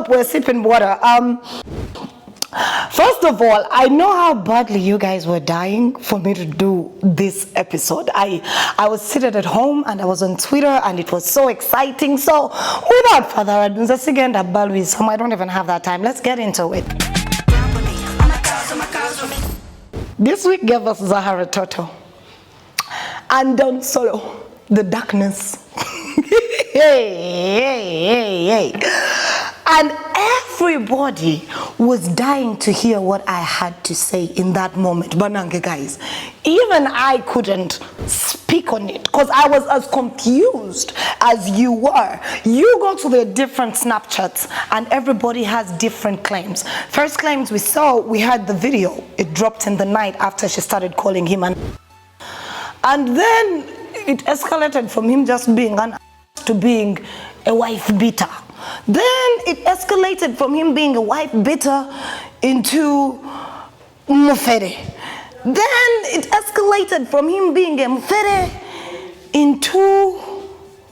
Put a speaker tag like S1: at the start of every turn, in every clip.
S1: we're sipping water. First of all, I know how badly you guys were dying for me to do this episode. I was seated at home and I was on Twitter and it was so exciting. So without further ado, I don't even have that time. Let's get into it. This week gave us Zaharra Totto and Don Solo, the darkness. hey. And everybody was dying to hear what I had to say in that moment. Banange guys, even I couldn't speak on it because I was as confused as you were. You go to the different Snapchats and everybody has different claims. First claims we saw, we had the video. It dropped in the night after she started calling him and then it escalated from him just being an to being a wife beater. Then it escalated from him being a wife beater into mufere. Then it escalated from him being a mufere into,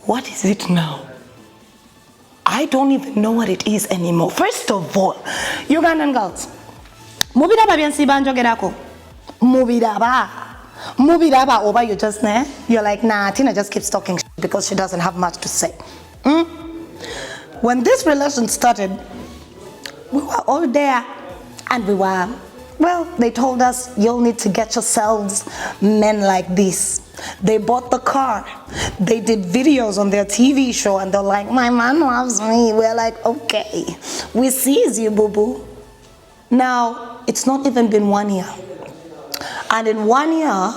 S1: what is it now? I don't even know what it is anymore. First of all, Ugandan girls, mubidaba byensi banjo gerako. Mubidaba over you just there. You're like, nah, Tina just keeps talking because she doesn't have much to say. When this relation started, we were all there and we were, well, they told us, you'll need to get yourselves men like this. They bought the car. They did videos on their TV show and they're like, my man loves me. We're like, okay, we sees you, boo-boo. Now, it's not even been 1 year. And in 1 year,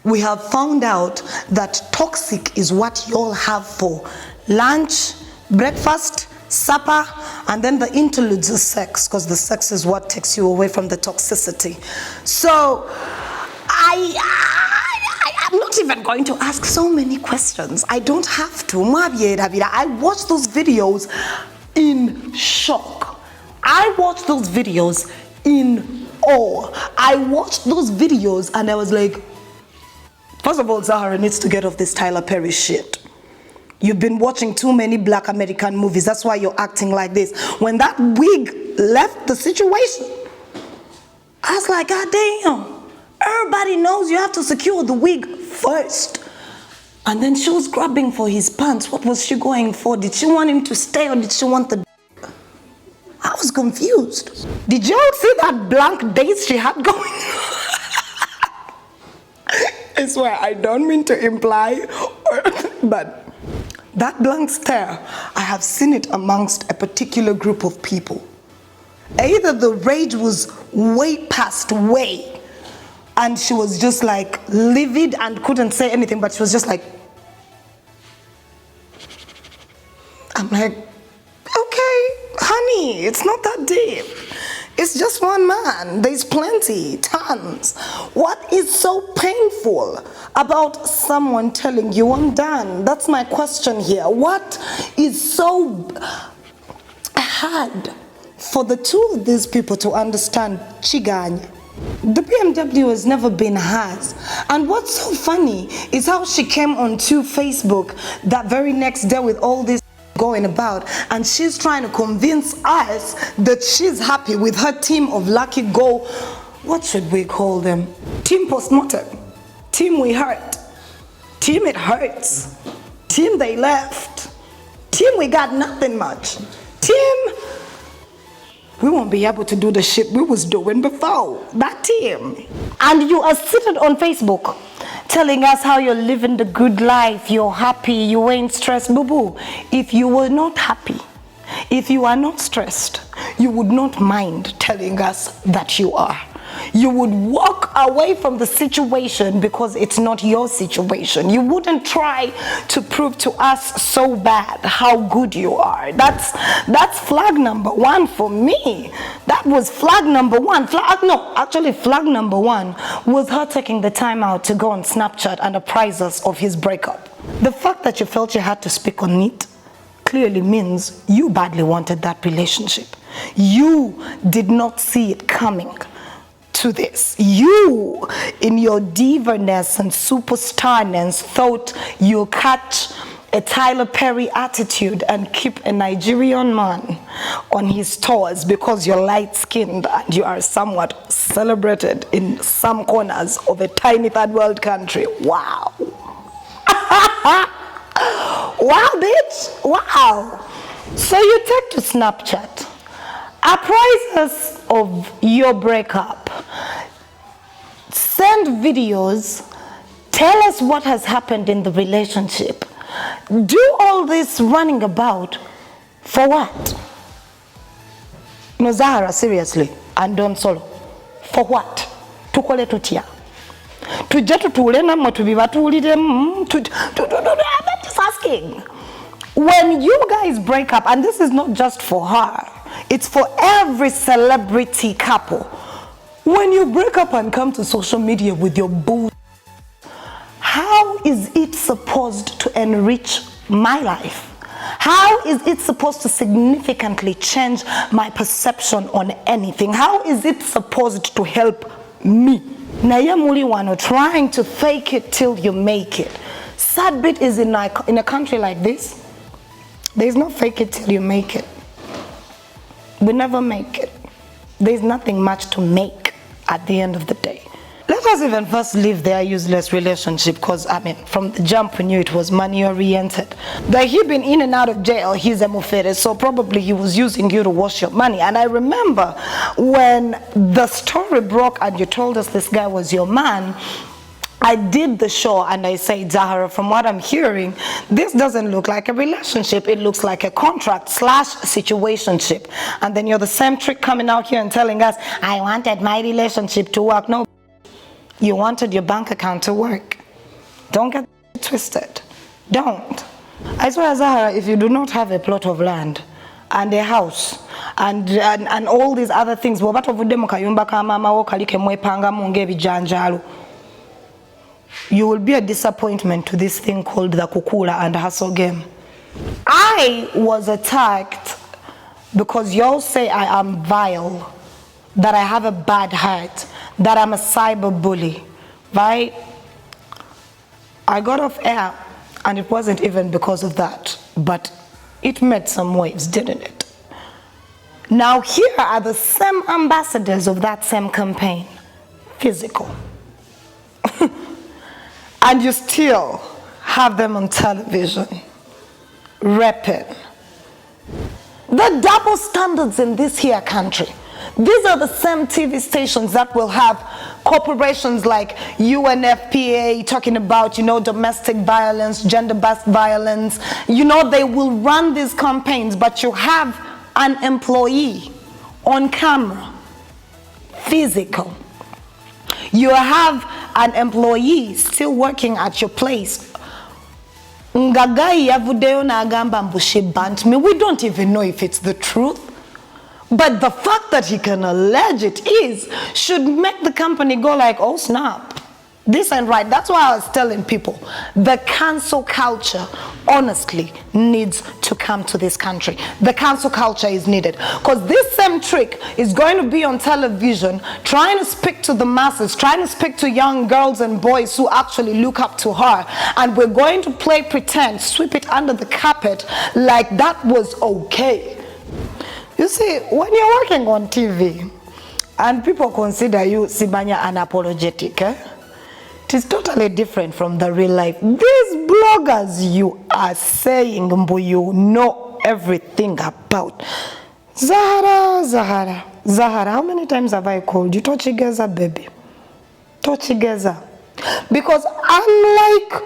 S1: we have found out that toxic is what y'all have for lunch, breakfast, supper, and then the interludes of sex, because the sex is what takes you away from the toxicity. So I'm not even going to ask so many questions. I don't have to. I watched those videos in shock. I watched those videos in awe. I watched those videos and I was like, first of all, Zaharra needs to get off this Tyler Perry shit. You've been watching too many Black American movies. That's why you're acting like this. When that wig left the situation, I was like, God damn. Everybody knows you have to secure the wig first. And then she was grabbing for his pants. What was she going for? Did she want him to stay or did she want the... I was confused. Did y'all see that blank daze she had going? I swear, I don't mean to imply, but that blank stare, I have seen it amongst a particular group of people. Either the rage was way past way, and she was just like livid and couldn't say anything, but she was just like, I'm like, okay, honey, it's not that deep. It's just one man. There's plenty, tons. What is so painful about someone telling you I'm done? That's my question here. What is so hard for the two of these people to understand Chiganya? The BMW has never been hers. And what's so funny is how she came onto Facebook that very next day with all this going about, and she's trying to convince us that she's happy with her team of lucky go, what should we call them? Team postmortem, team we hurt, team it hurts, team they left, team we got nothing much, team we won't be able to do the shit we was doing before, that team. And you are seated on Facebook telling us how you're living the good life, you're happy, you ain't stressed. Boo-boo, if you were not happy, if you are not stressed, you would not mind telling us that you are. You would walk away from the situation because it's not your situation. You wouldn't try to prove to us so bad how good you are. That's flag number one for me. That was flag number one. Flag number one was her taking the time out to go on Snapchat and apprise us of his breakup. The fact that you felt you had to speak on it clearly means you badly wanted that relationship. You did not see it coming to this. You, in your diva-ness and superstarness, thought you'll catch a Tyler Perry attitude and keep a Nigerian man on his toes because you're light-skinned and you are somewhat celebrated in some corners of a tiny third world country. Wow. Wow, bitch. Wow. So you take to Snapchat, apprise us of your breakup, send videos, tell us what has happened in the relationship. Do all this running about for what? No, Zaharra, seriously, and Don Solo. For what? Tukole tutia. Tuje tutule namwe tubibatulire I'm just asking. When you guys break up, and this is not just for her, it's for every celebrity couple. When you break up and come to social media with your boo, how is it supposed to enrich my life? How is it supposed to significantly change my perception on anything? How is it supposed to help me? Naye muli wano trying to fake it till you make it. Sad bit is in a country like this, there's no fake it till you make it. We never make it. There's nothing much to make at the end of the day. Let us even first leave their useless relationship, because I mean, from the jump we knew it was money oriented. That he'd been in and out of jail, he's a mufere, so probably he was using you to wash your money. And I remember when the story broke and you told us this guy was your man, I did the show and I said, Zaharra, from what I'm hearing, this doesn't look like a relationship. It looks like a contract / situationship. And then you're the same trick coming out here and telling us, I wanted my relationship to work. No, you wanted your bank account to work. Don't get twisted. Don't. I swear, Zaharra, if you do not have a plot of land and a house and all these other things, you will be a disappointment to this thing called the Kukula and Hustle game. I was attacked because y'all say I am vile, that I have a bad heart, that I'm a cyber bully, right? I got off air and it wasn't even because of that, but it made some waves, didn't it? Now here are the same ambassadors of that same campaign, physical. And you still have them on television, repping. The double standards in this here country. These are the same TV stations that will have corporations like UNFPA talking about, domestic violence, gender-based violence. They will run these campaigns, but you have an employee on camera, physical. You have an employee still working at your place. We don't even know if it's the truth. But the fact that he can allege it should make the company go like, oh snap. This ain't right. That's why I was telling people, the cancel culture, honestly, needs to come to this country. The cancel culture is needed. Because this same trick is going to be on television, trying to speak to the masses, trying to speak to young girls and boys who actually look up to her. And we're going to play pretend, sweep it under the carpet like that was okay. You see, when you're working on TV, and people consider you Sibanya unapologetic, it is totally different from the real life. These bloggers you are saying, you know everything about. Zaharra, how many times have I called you? Tochigeza, baby. Tochigeza. Because unlike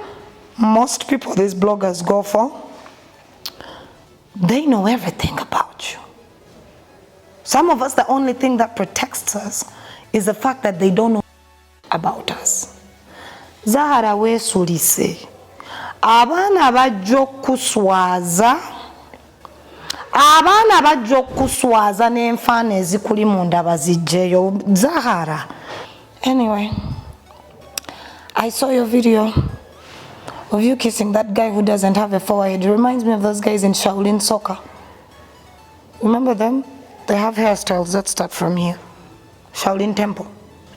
S1: most people these bloggers go for, they know everything about you. Some of us, the only thing that protects us is the fact that they don't know about us. Zaharra weesulise abaana bajja okuswaza n'enfaana ezikuli munda bazijjeyo. Zaharra, anyway, I saw your video of you kissing that guy who doesn't have a forehead. It reminds me of those guys in Shaolin soccer. Remember them? They have hairstyles that start from here. Shaolin Temple.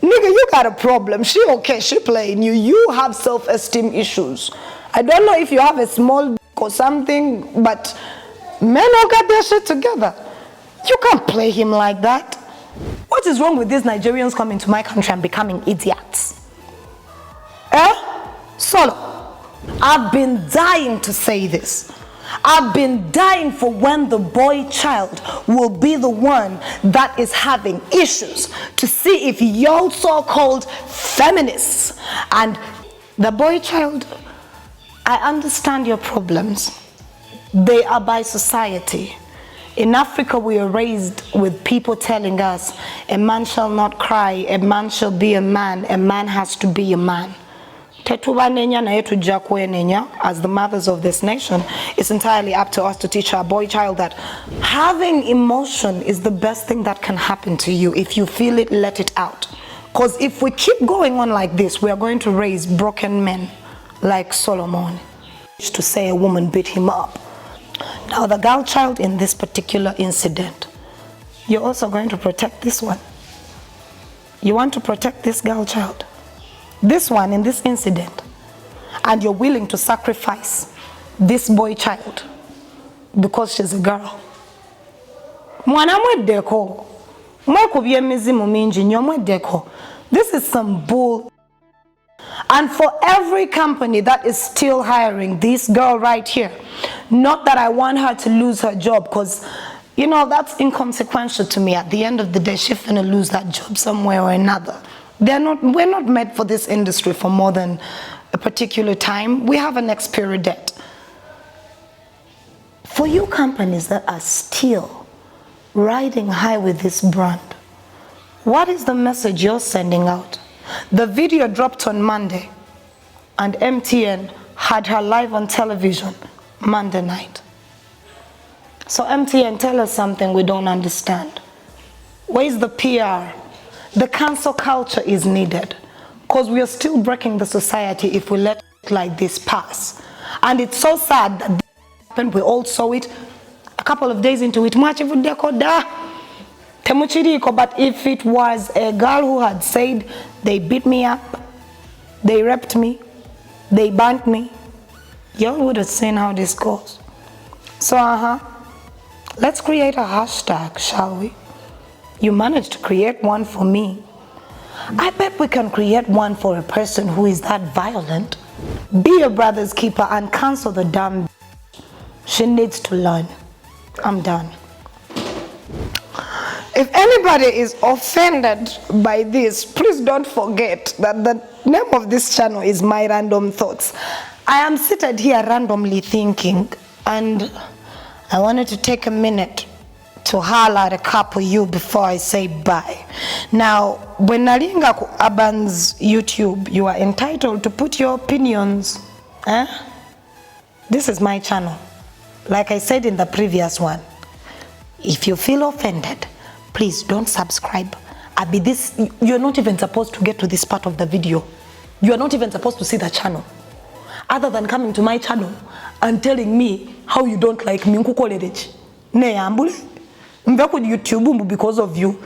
S1: Nigga, you got a problem. She okay, she playing you. You have self-esteem issues. I don't know if you have a small or something, but men all got their shit together. You can't play him like that. What is wrong with these Nigerians coming to my country and becoming idiots? Solo, I've been dying to say this. I've been dying for when the boy child will be the one that is having issues, to see if your so-called feminists and the boy child, I understand your problems. They are by society. In Africa, we are raised with people telling us, a man shall not cry, a man shall be a man has to be a man. As the mothers of this nation, it's entirely up to us to teach our boy child that having emotion is the best thing that can happen to you. If you feel it, let it out. Because if we keep going on like this, we are going to raise broken men like Solomon. To say a woman beat him up. Now the girl child in this particular incident, you're also going to protect this one. You want to protect this girl child. This one in this incident, and you're willing to sacrifice this boy child because she's a girl. This is some bull. And for every company that is still hiring this girl right here, not that I want her to lose her job, because you know that's inconsequential to me. At the end of the day, she's gonna lose that job somewhere or another. We're not made for this industry for more than a particular time. We have an expiry date. For you companies that are still riding high with this brand, what is the message you're sending out? The video dropped on Monday, and MTN had her live on television Monday night. So MTN, tell us something we don't understand. Where is the PR? The cancel culture is needed, because we are still breaking the society if we let it like this pass. And it's so sad that this happened. We all saw it a couple of days into it. But if it was a girl who had said, they beat me up, they raped me, they burnt me, y'all would have seen how this goes. So let's create a hashtag, shall we? You managed to create one for me. I bet we can create one for a person who is that violent. Be a brother's keeper and cancel the damn. She needs to learn. I'm done. If anybody is offended by this, please don't forget that the name of this channel is My Random Thoughts. I am seated here randomly thinking, and I wanted to take a minute to highlight a couple of you before I say bye. Now, when Nalinga Aban's YouTube, you are entitled to put your opinions. This is my channel. Like I said in the previous one, if you feel offended, please don't subscribe. You're not even supposed to get to this part of the video. You're not even supposed to see the channel. Other than coming to my channel and telling me how you don't like me. YouTube because of you.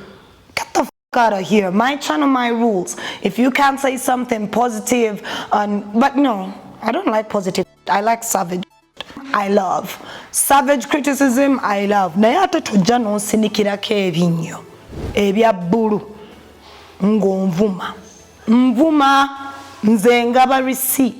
S1: Get the f out of here. My channel, my rules. If you can't say something positive, but no, I don't like positive. I like savage. I love savage criticism. I love. Nayata tujano sinikira kevinyo. Ebya buru. Ngo mvuma. Mvuma nzenga barisi.